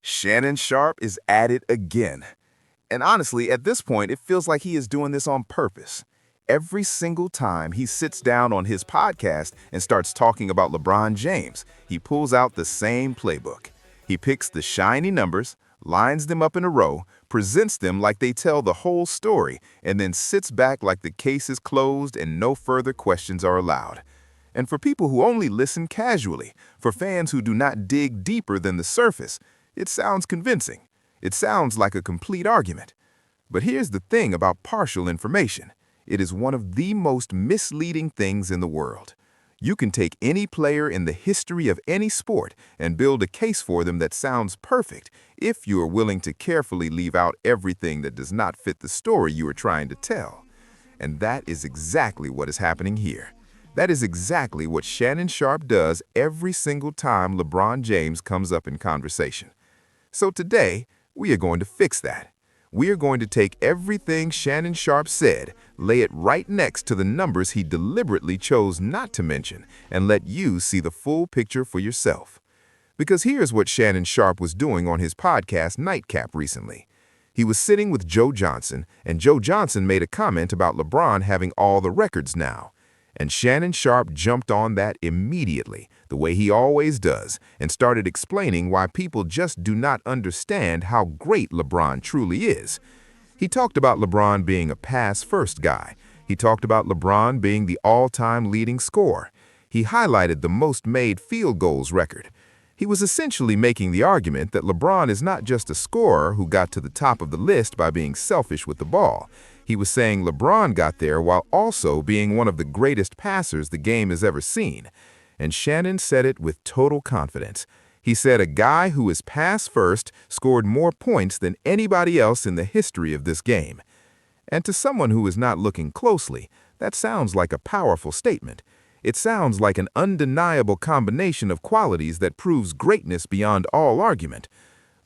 Shannon Sharpe is at it again. And honestly, at this point, it feels like he is doing this on purpose. Every single time he sits down on his podcast and starts talking about LeBron James, he pulls out the same playbook. He picks the shiny numbers, lines them up in a row, presents them like they tell the whole story, and then sits back like the case is closed and no further questions are allowed. And for people who only listen casually, for fans who do not dig deeper than the surface, it sounds convincing. It sounds like a complete argument. But here's the thing about partial information. It is one of the most misleading things in the world. You can take any player in the history of any sport and build a case for them that sounds perfect if you are willing to carefully leave out everything that does not fit the story you are trying to tell. And that is exactly what is happening here. That is exactly what Shannon Sharpe does every single time LeBron James comes up in conversation. So today, we are going to fix that. We are going to take everything Shannon Sharpe said, lay it right next to the numbers he deliberately chose not to mention, and let you see the full picture for yourself. Because here's what Shannon Sharpe was doing on his podcast Nightcap recently. He was sitting with Joe Johnson, and Joe Johnson made a comment about LeBron having all the records now. And Shannon Sharpe jumped on that immediately, the way he always does, and started explaining why people just do not understand how great LeBron truly is. He talked about LeBron being a pass-first guy. He talked about LeBron being the all-time leading scorer. He highlighted the most-made field goals record. He was essentially making the argument that LeBron is not just a scorer who got to the top of the list by being selfish with the ball. He was saying LeBron got there while also being one of the greatest passers the game has ever seen. And Shannon said it with total confidence. He said a guy who is pass first scored more points than anybody else in the history of this game. And to someone who is not looking closely, that sounds like a powerful statement. It sounds like an undeniable combination of qualities that proves greatness beyond all argument.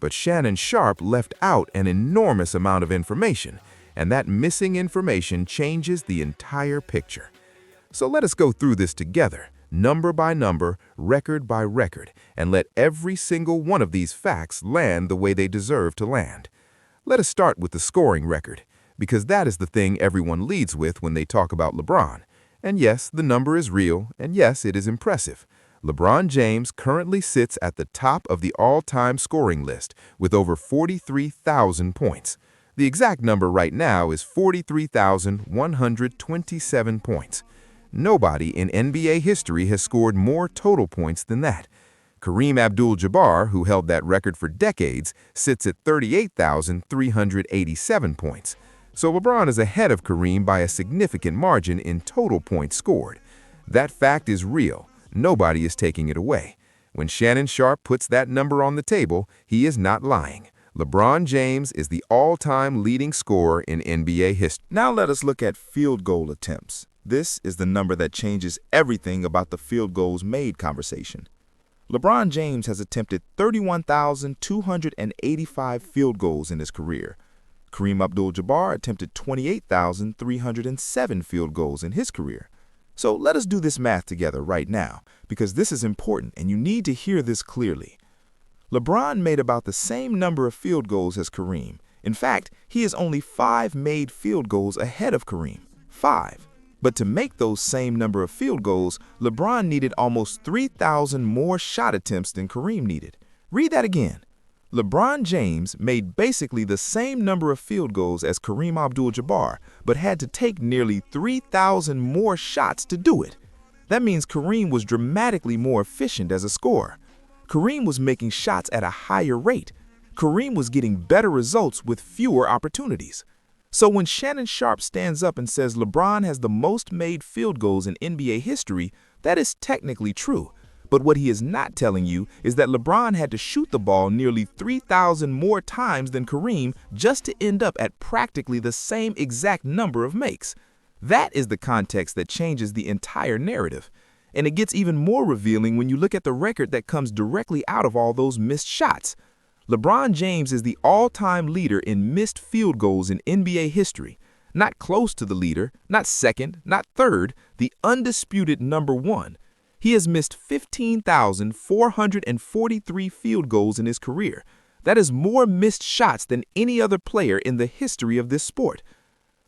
But Shannon Sharpe left out an enormous amount of information, and that missing information changes the entire picture. So let us go through this together, number by number, record by record, and let every single one of these facts land the way they deserve to land. Let us start with the scoring record, because that is the thing everyone leads with when they talk about LeBron. And yes, the number is real, and yes, it is impressive. LeBron James currently sits at the top of the all-time scoring list with over 43,000 points. The exact number right now is 43,127 points. Nobody in NBA history has scored more total points than that. Kareem Abdul-Jabbar, who held that record for decades, sits at 38,387 points. So LeBron is ahead of Kareem by a significant margin in total points scored. That fact is real. Nobody is taking it away. When Shannon Sharpe puts that number on the table, he is not lying. LeBron James is the all-time leading scorer in NBA history. Now let us look at field goal attempts. This is the number that changes everything about the field goals made conversation. LeBron James has attempted 31,285 field goals in his career. Kareem Abdul-Jabbar attempted 28,307 field goals in his career. So let us do this math together right now, because this is important and you need to hear this clearly. LeBron made about the same number of field goals as Kareem. In fact, he is only 5 made field goals ahead of Kareem. 5. But to make those same number of field goals, LeBron needed almost 3,000 more shot attempts than Kareem needed. Read that again. LeBron James made basically the same number of field goals as Kareem Abdul-Jabbar, but had to take nearly 3,000 more shots to do it. That means Kareem was dramatically more efficient as a scorer. Kareem was making shots at a higher rate. Kareem was getting better results with fewer opportunities. So when Shannon Sharpe stands up and says LeBron has the most made field goals in NBA history, that is technically true. But what he is not telling you is that LeBron had to shoot the ball nearly 3,000 more times than Kareem just to end up at practically the same exact number of makes. That is the context that changes the entire narrative. And it gets even more revealing when you look at the record that comes directly out of all those missed shots. LeBron James is the all-time leader in missed field goals in NBA history. Not close to the leader, not second, not third, the undisputed number 1. He has missed 15,443 field goals in his career. That is more missed shots than any other player in the history of this sport.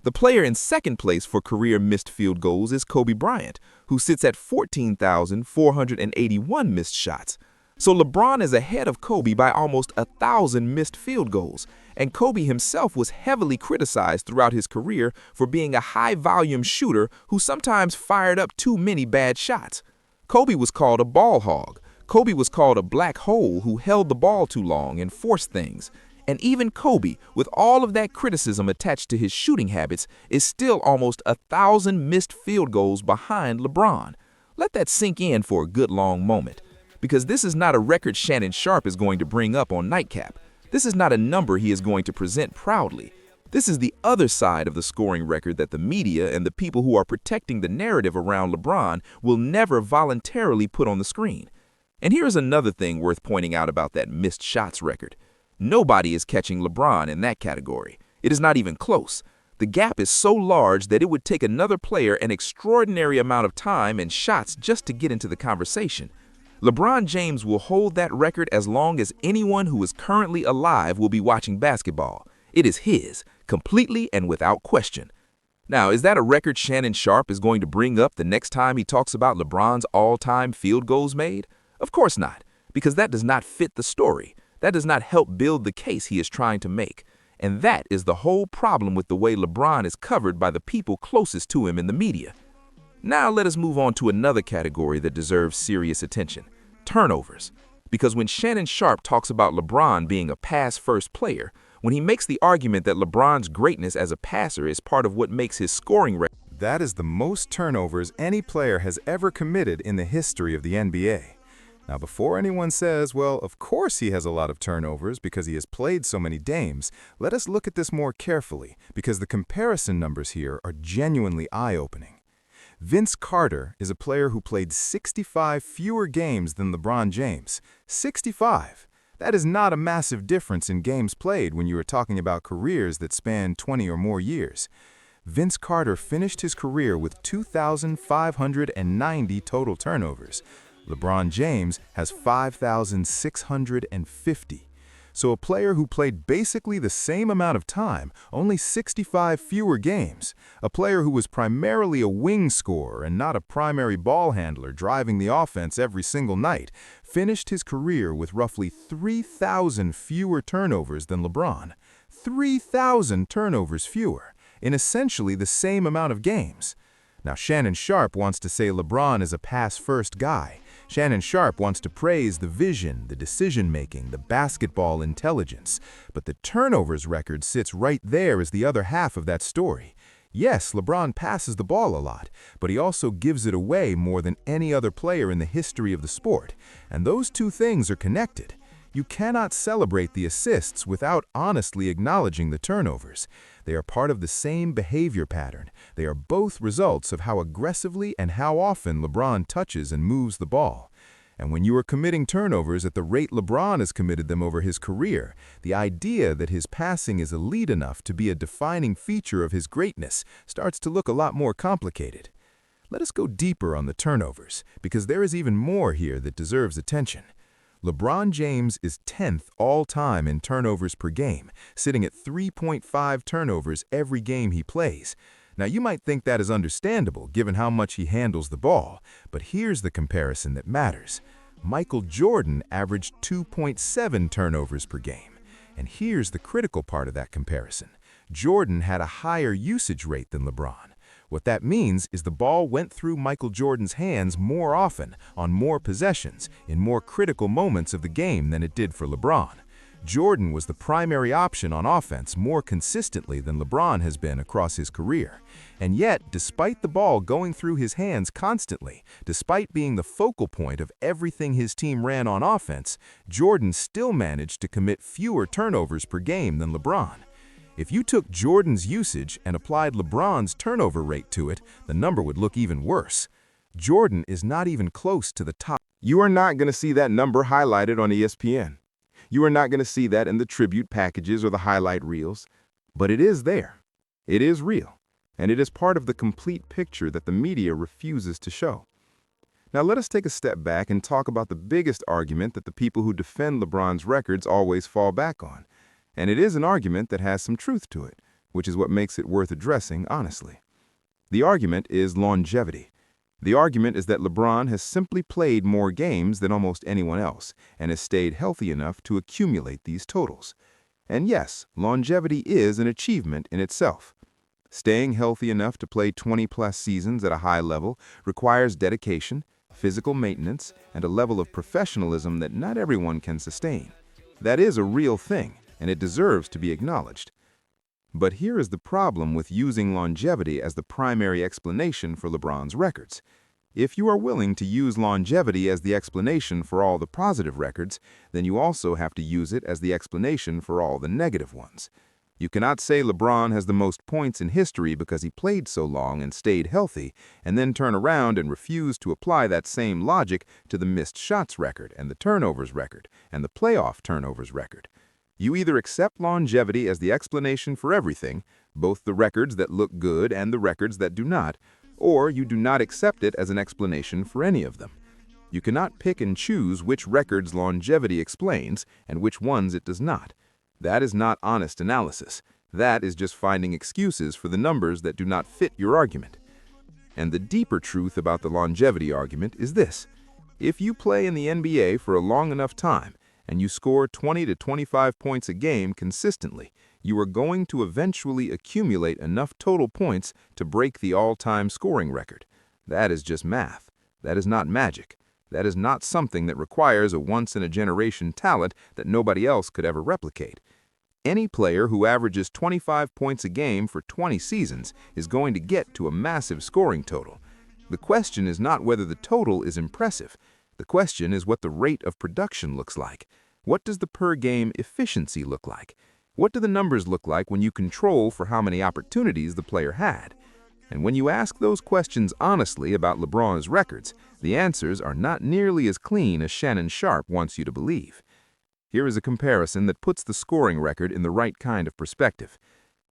The player in second place for career missed field goals is Kobe Bryant, who sits at 14,481 missed shots. So LeBron is ahead of Kobe by almost 1,000 missed field goals, and Kobe himself was heavily criticized throughout his career for being a high-volume shooter who sometimes fired up too many bad shots. Kobe was called a ball hog. Kobe was called a black hole who held the ball too long and forced things. And even Kobe, with all of that criticism attached to his shooting habits, is still almost 1,000 missed field goals behind LeBron. Let that sink in for a good long moment, because this is not a record Shannon Sharpe is going to bring up on Nightcap. This is not a number he is going to present proudly. This is the other side of the scoring record that the media and the people who are protecting the narrative around LeBron will never voluntarily put on the screen. And here is another thing worth pointing out about that missed shots record. Nobody is catching LeBron in that category. It is not even close. The gap is so large that it would take another player an extraordinary amount of time and shots just to get into the conversation. LeBron James will hold that record as long as anyone who is currently alive will be watching basketball. It is his, completely and without question. Now, is that a record Shannon Sharpe is going to bring up the next time he talks about LeBron's all-time field goals made? Of course not, because that does not fit the story. That does not help build the case he is trying to make. And that is the whole problem with the way LeBron is covered by the people closest to him in the media. Now let us move on to another category that deserves serious attention: turnovers. Because when Shannon Sharpe talks about LeBron being a pass-first player, when he makes the argument that LeBron's greatness as a passer is part of what makes his scoring record, That is the most turnovers any player has ever committed in the history of the NBA. Now, before anyone says, well, of course he has a lot of turnovers because he has played so many games, let us look at this more carefully, because the comparison numbers here are genuinely eye-opening. Vince Carter is a player who played 65 fewer games than LeBron James. 65! That is not a massive difference in games played when you are talking about careers that span 20 or more years. Vince Carter finished his career with 2,590 total turnovers. LeBron James has 5,650. So a player who played basically the same amount of time, only 65 fewer games, a player who was primarily a wing scorer and not a primary ball handler driving the offense every single night, finished his career with roughly 3,000 fewer turnovers than LeBron. 3,000 turnovers fewer, in essentially the same amount of games. Now, Shannon Sharpe wants to say LeBron is a pass-first guy. Shannon Sharpe wants to praise the vision, the decision-making, the basketball intelligence. But the turnovers record sits right there as the other half of that story. Yes, LeBron passes the ball a lot, but he also gives it away more than any other player in the history of the sport. And those two things are connected. You cannot celebrate the assists without honestly acknowledging the turnovers. They are part of the same behavior pattern. They are both results of how aggressively and how often LeBron touches and moves the ball. And when you are committing turnovers at the rate LeBron has committed them over his career, the idea that his passing is elite enough to be a defining feature of his greatness starts to look a lot more complicated. Let us go deeper on the turnovers, because there is even more here that deserves attention. LeBron James is 10th all-time in turnovers per game, sitting at 3.5 turnovers every game he plays. Now, you might think that is understandable given how much he handles the ball, but here's the comparison that matters. Michael Jordan averaged 2.7 turnovers per game. And here's the critical part of that comparison. Jordan had a higher usage rate than LeBron. What that means is the ball went through Michael Jordan's hands more often, on more possessions, in more critical moments of the game than it did for LeBron. Jordan was the primary option on offense more consistently than LeBron has been across his career. And yet, despite the ball going through his hands constantly, despite being the focal point of everything his team ran on offense, Jordan still managed to commit fewer turnovers per game than LeBron. If you took Jordan's usage and applied LeBron's turnover rate to it, the number would look even worse. Jordan is not even close to the top. You are not going to see that number highlighted on ESPN. You are not going to see that in the tribute packages or the highlight reels. But it is there. It is real. And it is part of the complete picture that the media refuses to show. Now let us take a step back and talk about the biggest argument that the people who defend LeBron's records always fall back on. And it is an argument that has some truth to it, which is what makes it worth addressing honestly. The argument is longevity. The argument is that LeBron has simply played more games than almost anyone else and has stayed healthy enough to accumulate these totals. And yes, longevity is an achievement in itself. Staying healthy enough to play 20-plus seasons at a high level requires dedication, physical maintenance, and a level of professionalism that not everyone can sustain. That is a real thing, and it deserves to be acknowledged. But here is the problem with using longevity as the primary explanation for LeBron's records. If you are willing to use longevity as the explanation for all the positive records, then you also have to use it as the explanation for all the negative ones. You cannot say LeBron has the most points in history because he played so long and stayed healthy, and then turn around and refuse to apply that same logic to the missed shots record and the turnovers record and the playoff turnovers record. You either accept longevity as the explanation for everything, both the records that look good and the records that do not, or you do not accept it as an explanation for any of them. You cannot pick and choose which records longevity explains and which ones it does not. That is not honest analysis. That is just finding excuses for the numbers that do not fit your argument. And the deeper truth about the longevity argument is this. If you play in the NBA for a long enough time and you score 20 to 25 points a game consistently, you are going to eventually accumulate enough total points to break the all-time scoring record. That is just math. That is not magic. That is not something that requires a once-in-a-generation talent that nobody else could ever replicate. Any player who averages 25 points a game for 20 seasons is going to get to a massive scoring total. The question is not whether the total is impressive. The question is what the rate of production looks like. What does the per-game efficiency look like? What do the numbers look like when you control for how many opportunities the player had? And when you ask those questions honestly about LeBron's records, the answers are not nearly as clean as Shannon Sharpe wants you to believe. Here is a comparison that puts the scoring record in the right kind of perspective.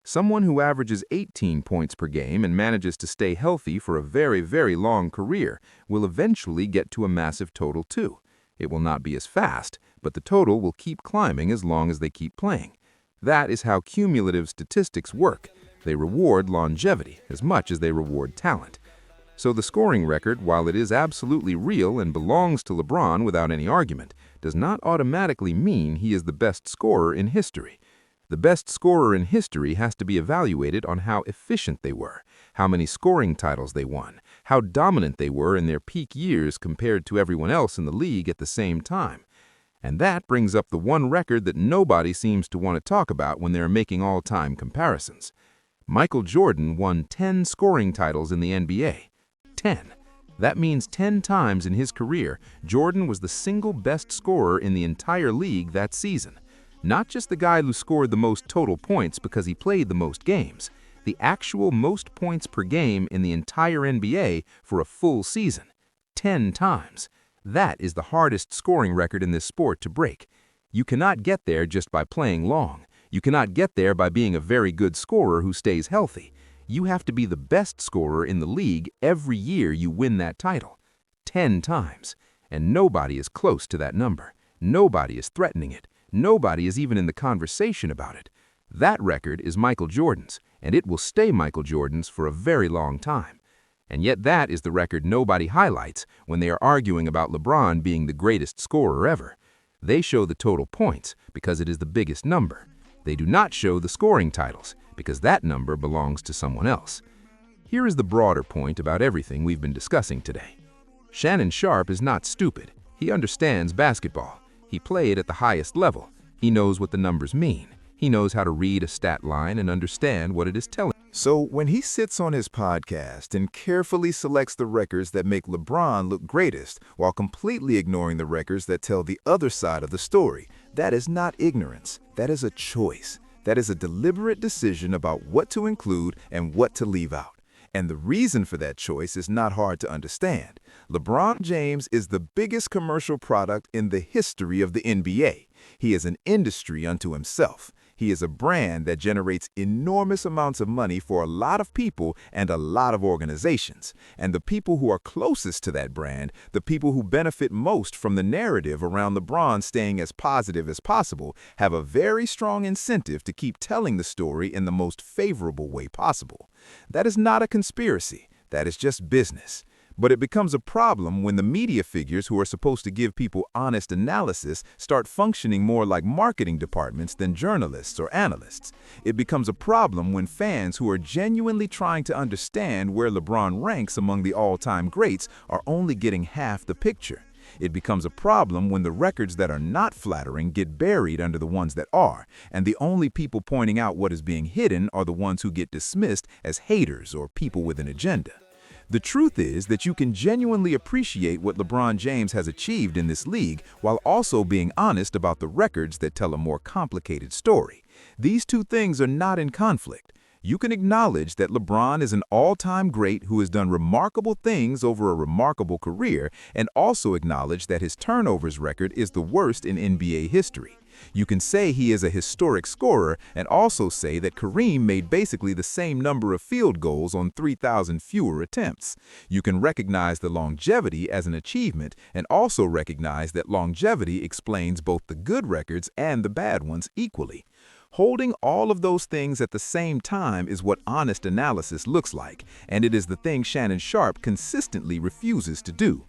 Someone who averages 18 points per game and manages to stay healthy for a very, very long career will eventually get to a massive total too. It will not be as fast, but the total will keep climbing as long as they keep playing. That is how cumulative statistics work. They reward longevity as much as they reward talent. So the scoring record, while it is absolutely real and belongs to LeBron without any argument, does not automatically mean he is the best scorer in history. The best scorer in history has to be evaluated on how efficient they were, how many scoring titles they won, how dominant they were in their peak years compared to everyone else in the league at the same time. And that brings up the one record that nobody seems to want to talk about when they are making all-time comparisons. Michael Jordan won 10 scoring titles in the NBA. 10. That means 10 times in his career, Jordan was the single best scorer in the entire league that season. Not just the guy who scored the most total points because he played the most games. The actual most points per game in the entire NBA for a full season. 10 times. That is the hardest scoring record in this sport to break. You cannot get there just by playing long. You cannot get there by being a very good scorer who stays healthy. You have to be the best scorer in the league every year you win that title. 10 times. And nobody is close to that number. Nobody is threatening it. Nobody is even in the conversation about it. That record is Michael Jordan's, and it will stay Michael Jordan's for a very long time. And yet that is the record nobody highlights when they are arguing about LeBron being the greatest scorer ever. They show the total points because it is the biggest number. They do not show the scoring titles because that number belongs to someone else. Here is the broader point about everything we've been discussing today. Shannon Sharpe is not stupid. He understands basketball. He played at the highest level. He knows what the numbers mean. He knows how to read a stat line and understand what it is telling. So when he sits on his podcast and carefully selects the records that make LeBron look greatest while completely ignoring the records that tell the other side of the story, that is not ignorance. That is a choice. That is a deliberate decision about what to include and what to leave out. And the reason for that choice is not hard to understand. LeBron James is the biggest commercial product in the history of the NBA. He is an industry unto himself. He is a brand that generates enormous amounts of money for a lot of people and a lot of organizations. And the people who are closest to that brand, the people who benefit most from the narrative around LeBron staying as positive as possible, have a very strong incentive to keep telling the story in the most favorable way possible. That is not a conspiracy. That is just business. But it becomes a problem when the media figures who are supposed to give people honest analysis start functioning more like marketing departments than journalists or analysts. It becomes a problem when fans who are genuinely trying to understand where LeBron ranks among the all-time greats are only getting half the picture. It becomes a problem when the records that are not flattering get buried under the ones that are, and the only people pointing out what is being hidden are the ones who get dismissed as haters or people with an agenda. The truth is that you can genuinely appreciate what LeBron James has achieved in this league while also being honest about the records that tell a more complicated story. These two things are not in conflict. You can acknowledge that LeBron is an all-time great who has done remarkable things over a remarkable career, and also acknowledge that his turnovers record is the worst in NBA history. You can say he is a historic scorer and also say that Kareem made basically the same number of field goals on 3,000 fewer attempts. You can recognize the longevity as an achievement and also recognize that longevity explains both the good records and the bad ones equally. Holding all of those things at the same time is what honest analysis looks like, and it is the thing Shannon Sharpe consistently refuses to do.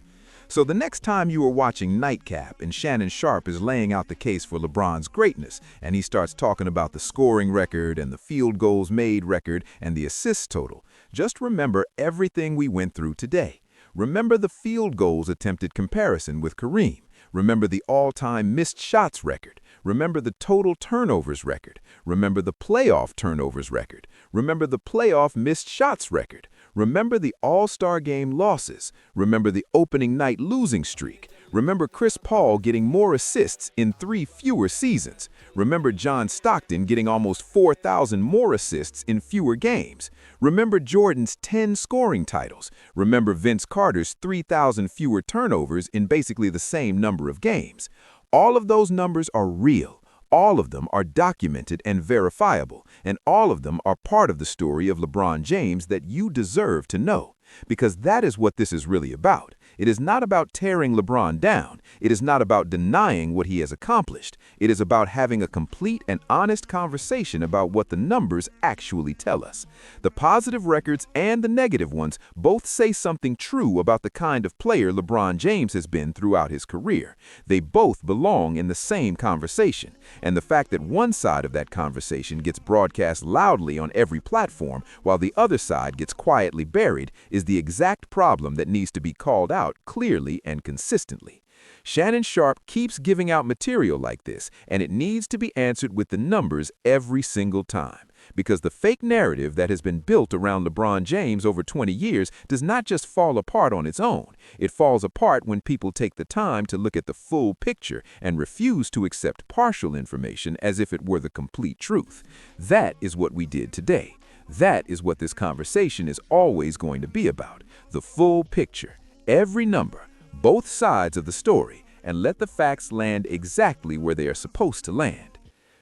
So the next time you are watching Nightcap and Shannon Sharpe is laying out the case for LeBron's greatness, and he starts talking about the scoring record and the field goals made record and the assists total, just remember everything we went through today. Remember the field goals attempted comparison with Kareem. Remember the all-time missed shots record. Remember the total turnovers record. Remember the playoff turnovers record. Remember the playoff missed shots record. Remember the All-Star Game losses. Remember the opening night losing streak. Remember Chris Paul getting more assists in 3 fewer seasons. Remember John Stockton getting almost 4,000 more assists in fewer games. Remember Jordan's 10 scoring titles. Remember Vince Carter's 3,000 fewer turnovers in basically the same number of games. All of those numbers are real. All of them are documented and verifiable, and all of them are part of the story of LeBron James that you deserve to know. Because that is what this is really about. It is not about tearing LeBron down. It is not about denying what he has accomplished. It is about having a complete and honest conversation about what the numbers actually tell us. The positive records and the negative ones both say something true about the kind of player LeBron James has been throughout his career. They both belong in the same conversation. And the fact that one side of that conversation gets broadcast loudly on every platform while the other side gets quietly buried is the exact problem that needs to be called out clearly and consistently. Shannon Sharpe keeps giving out material like this, and it needs to be answered with the numbers every single time. Because the fake narrative that has been built around LeBron James over 20 years does not just fall apart on its own. It falls apart when people take the time to look at the full picture and refuse to accept partial information as if it were the complete truth. That is what we did today. That is what this conversation is always going to be about. The full picture, every number, both sides of the story, and let the facts land exactly where they are supposed to land.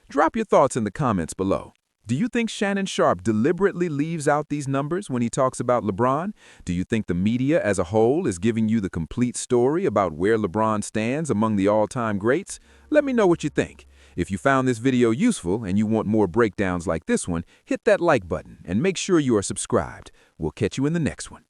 Drop your thoughts in the comments below. Do you think Shannon Sharpe deliberately leaves out these numbers when he talks about LeBron? Do you think the media as a whole is giving you the complete story about where LeBron stands among the all-time greats? Let me know what you think. If you found this video useful and you want more breakdowns like this one, hit that like button and make sure you are subscribed. We'll catch you in the next one.